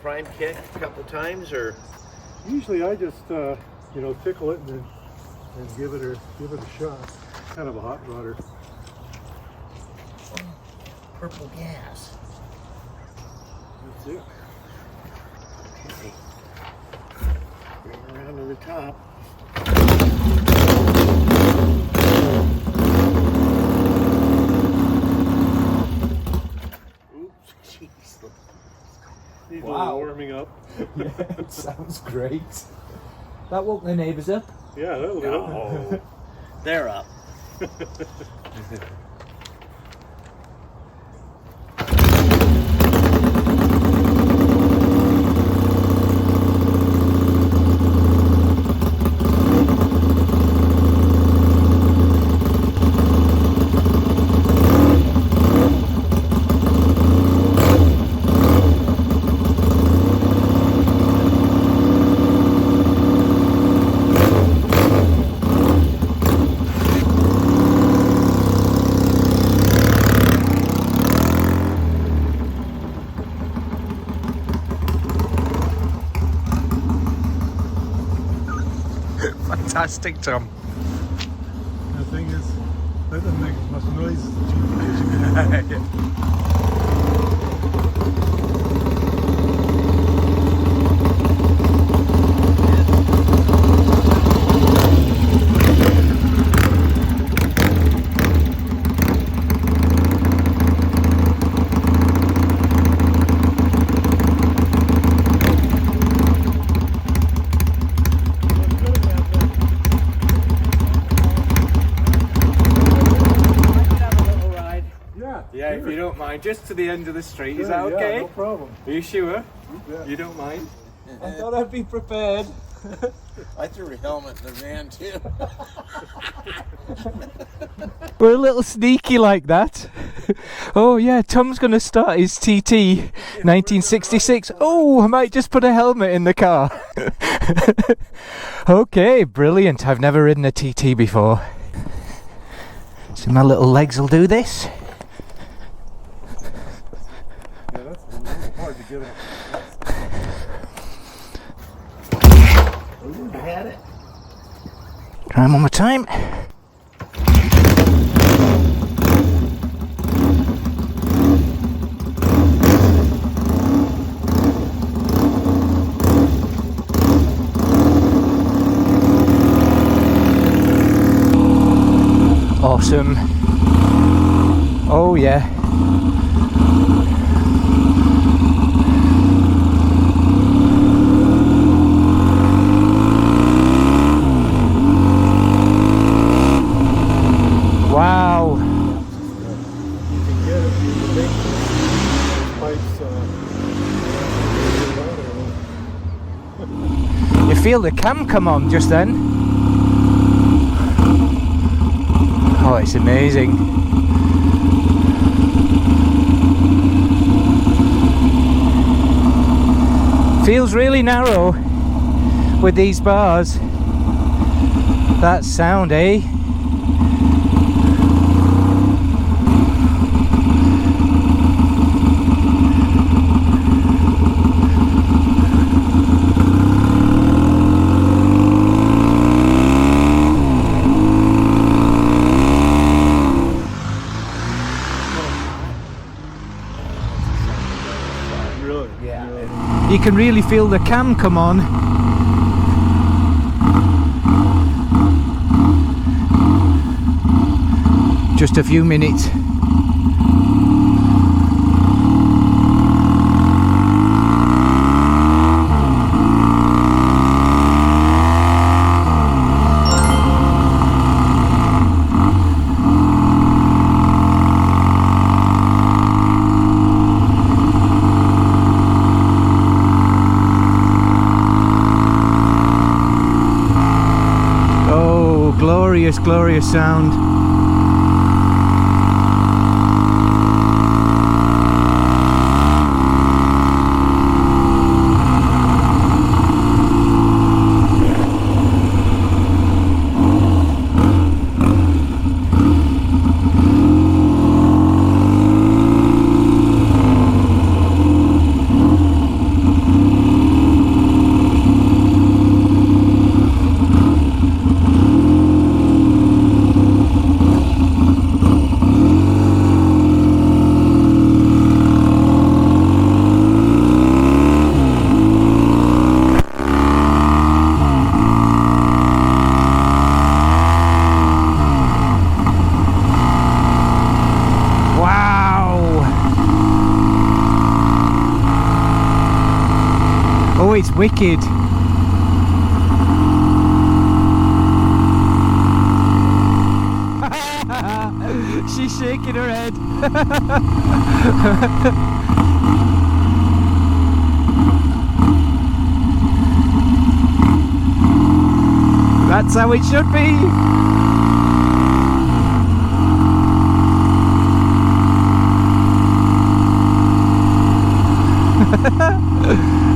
Prime kick a couple times, or usually I just you know, tickle it and give it a shot. Kind of a hot rodder. purple gas. That's it. Okay. Bring it around to the top. Oops, jeez. These Wow. are warming up. Yeah, it sounds great. That woke the neighbours up. Yeah, that'll do. Oh, they're up. Fantastic, Tom. The thing is, that doesn't make as much noise as the GPS. Yeah, if you don't mind, just to the end of the street, is that Yeah, okay? no problem. Are you sure? Yeah. You don't mind? I thought I'd be prepared. I threw a helmet in the van too. We're a little sneaky like that. Oh yeah, Tom's gonna start his TT 1966. Oh, I might just put a helmet in the car. Okay, brilliant. I've never ridden a TT before. So my little legs will do this. Yeah, that's a little hard to get it. Ooh, you had it. Try one more time. Awesome. Oh yeah. Wow. You can get it through the big pipes. You feel the cam come on just then. Oh, it's amazing. Feels really narrow with these bars. That sound, eh? Really? Yeah. You can really feel the cam come on. Just a few minutes. Oh, glorious, glorious sound. Oh, it's wicked. She's shaking her head. That's how it should be.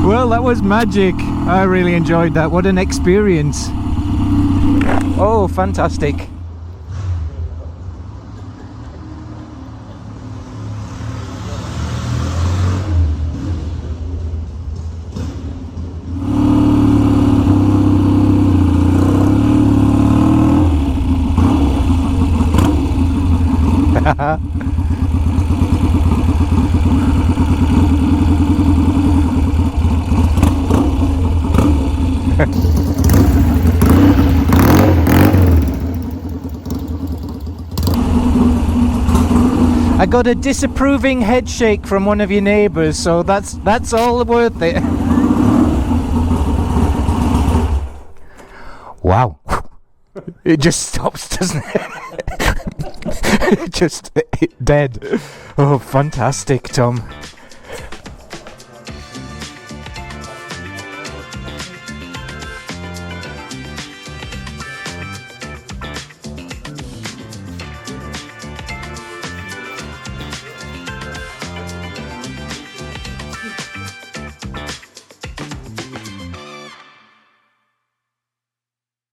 Well, that was magic. I really enjoyed that. What an experience. Oh, fantastic. I got a disapproving head shake from one of your neighbours, so that's all worth it. Wow. It just stops, doesn't it? Just dead. Oh, fantastic, Tom.